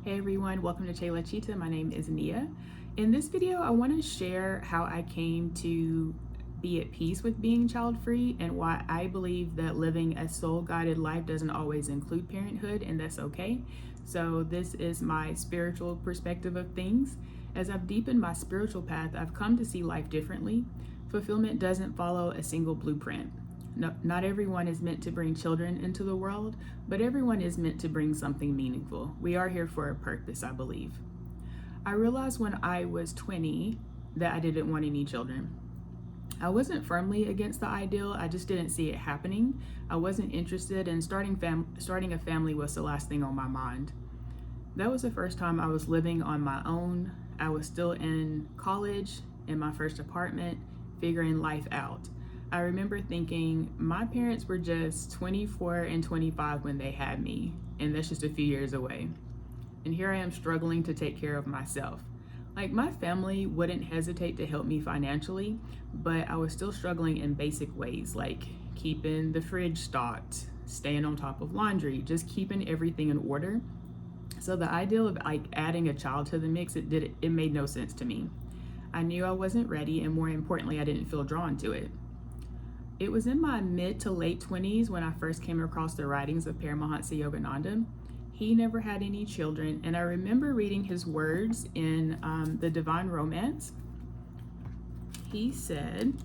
Hey everyone, welcome to Che La Chita. My name is Nia. In this video, I want to share how I came to be at peace with being child-free and why I believe that living a soul-guided life doesn't always include parenthood, and that's okay. So this is my spiritual perspective of things. As I've deepened my spiritual path, I've come to see life differently. Fulfillment doesn't follow a single blueprint. No, not everyone is meant to bring children into the world, but everyone is meant to bring something meaningful. We are here for a purpose, I believe. I realized when I was 20 that I didn't want any children. I wasn't firmly against the ideal, I just didn't see it happening. I wasn't interested, and starting a family was the last thing on my mind. That was the first time I was living on my own. I was still in college, in my first apartment, figuring life out. I remember thinking my parents were just 24 and 25 when they had me, and that's just a few years away. And here I am struggling to take care of myself. Like, my family wouldn't hesitate to help me financially, but I was still struggling in basic ways, like keeping the fridge stocked, staying on top of laundry, just keeping everything in order. So the idea of adding a child to the mix, it made no sense to me. I knew I wasn't ready, and more importantly, I didn't feel drawn to it. It was in my mid to late 20s when I first came across the writings of Paramahansa Yogananda. He never had any children, and I remember reading his words in The Divine Romance. He said,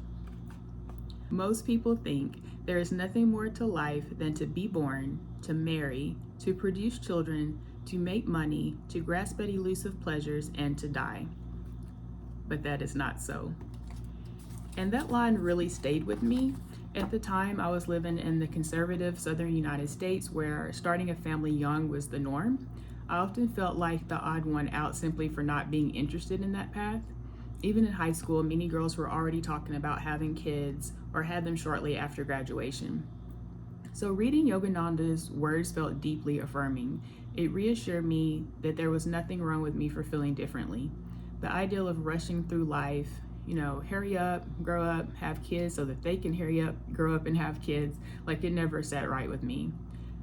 "Most people think there is nothing more to life than to be born, to marry, to produce children, to make money, to grasp at elusive pleasures, and to die. But that is not so." And that line really stayed with me. At the time, I was living in the conservative southern United States where starting a family young was the norm. I often felt like the odd one out simply for not being interested in that path. Even in high school, many girls were already talking about having kids or had them shortly after graduation. So reading Yogananda's words felt deeply affirming. It reassured me that there was nothing wrong with me for feeling differently. The ideal of rushing through life, hurry up, grow up, have kids so that they can hurry up, grow up and have kids, like, it never sat right with me.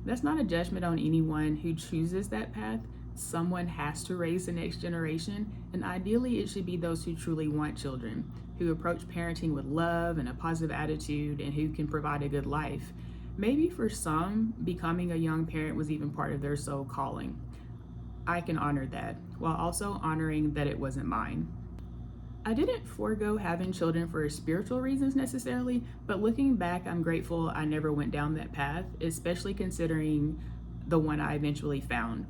That's not a judgment on anyone who chooses that path. Someone has to raise the next generation, and ideally it should be those who truly want children, who approach parenting with love and a positive attitude, and who can provide a good life. Maybe for some, becoming a young parent was even part of their soul calling. I can honor that, while also honoring that it wasn't mine. I didn't forego having children for spiritual reasons necessarily, but looking back, I'm grateful I never went down that path, especially considering the one I eventually found.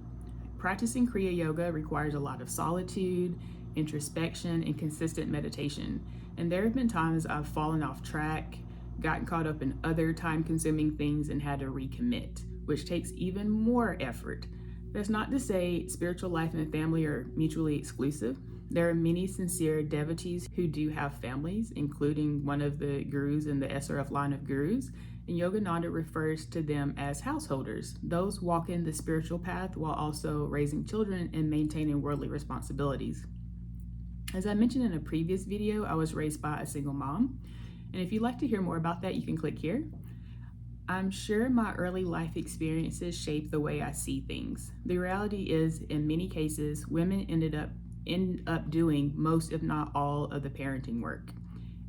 Practicing Kriya Yoga requires a lot of solitude, introspection, and consistent meditation. And there have been times I've fallen off track, gotten caught up in other time-consuming things, and had to recommit, which takes even more effort. That's not to say spiritual life and family are mutually exclusive. There are many sincere devotees who do have families, including one of the gurus in the SRF line of gurus, and Yogananda refers to them as householders, those walking the spiritual path while also raising children and maintaining worldly responsibilities. As I mentioned in a previous video, I was raised by a single mom, and if you'd like to hear more about that, you can click here. I'm sure my early life experiences shaped the way I see things. The reality is, in many cases, women end up doing most, if not all, of the parenting work.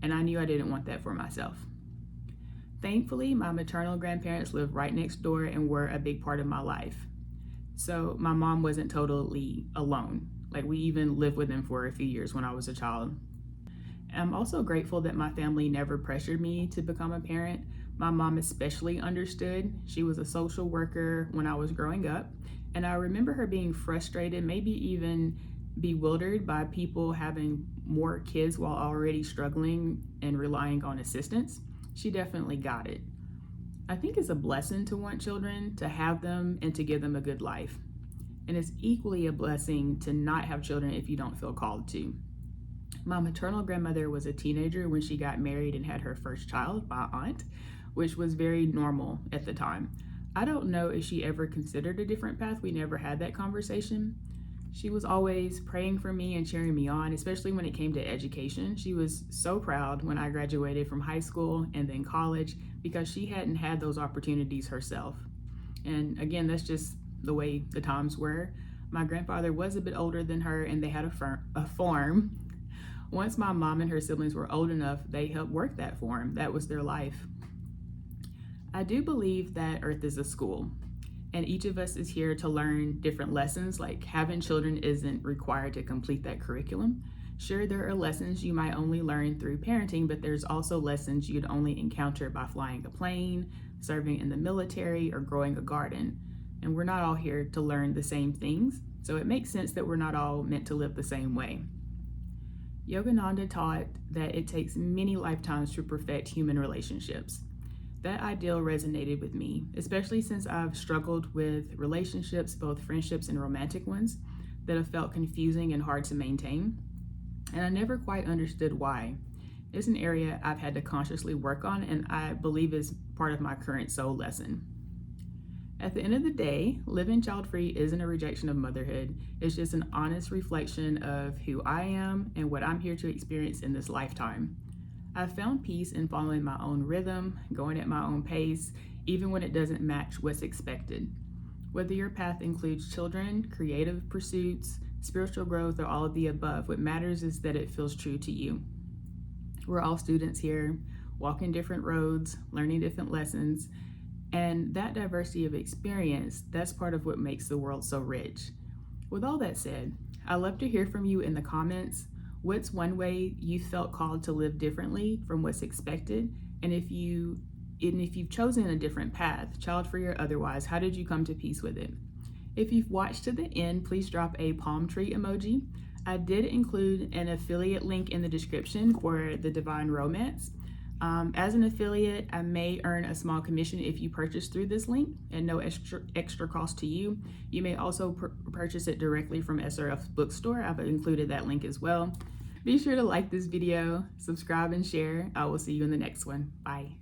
And I knew I didn't want that for myself. Thankfully, my maternal grandparents lived right next door and were a big part of my life. So my mom wasn't totally alone. Like, we even lived with them for a few years when I was a child. I'm also grateful that my family never pressured me to become a parent. My mom especially understood. She was a social worker when I was growing up, and I remember her being frustrated, maybe even bewildered by people having more kids while already struggling and relying on assistance. She definitely got it. I think it's a blessing to want children, to have them, and to give them a good life. And it's equally a blessing to not have children if you don't feel called to. My maternal grandmother was a teenager when she got married and had her first child, my aunt, which was very normal at the time. I don't know if she ever considered a different path. We never had that conversation. She was always praying for me and cheering me on, especially when it came to education. She was so proud when I graduated from high school and then college because she hadn't had those opportunities herself. And again, that's just the way the times were. My grandfather was a bit older than her and they had a farm. Once my mom and her siblings were old enough, they helped work that farm. That was their life. I do believe that Earth is a school, and each of us is here to learn different lessons. Like, having children isn't required to complete that curriculum. Sure, there are lessons you might only learn through parenting, but there's also lessons you'd only encounter by flying a plane, serving in the military, or growing a garden. And we're not all here to learn the same things, so it makes sense that we're not all meant to live the same way. Yogananda taught that it takes many lifetimes to perfect human relationships. That ideal resonated with me, especially since I've struggled with relationships, both friendships and romantic ones, that have felt confusing and hard to maintain. And I never quite understood why. It's an area I've had to consciously work on, and I believe is part of my current soul lesson. At the end of the day, living child-free isn't a rejection of motherhood. It's just an honest reflection of who I am and what I'm here to experience in this lifetime. I've found peace in following my own rhythm, going at my own pace, even when it doesn't match what's expected. Whether your path includes children, creative pursuits, spiritual growth, or all of the above, what matters is that it feels true to you. We're all students here, walking different roads, learning different lessons, and that diversity of experience, that's part of what makes the world so rich. With all that said, I'd love to hear from you in the comments. What's one way you felt called to live differently from what's expected? And if you've chosen a different path, child-free or otherwise, how did you come to peace with it? If you've watched to the end, please drop a palm tree emoji. I did include an affiliate link in the description for the Divine Romance. As an affiliate, I may earn a small commission if you purchase through this link, and no extra cost to you. You may also purchase it directly from SRF's bookstore. I've included that link as well. Be sure to like this video, subscribe, and share. I will see you in the next one. Bye.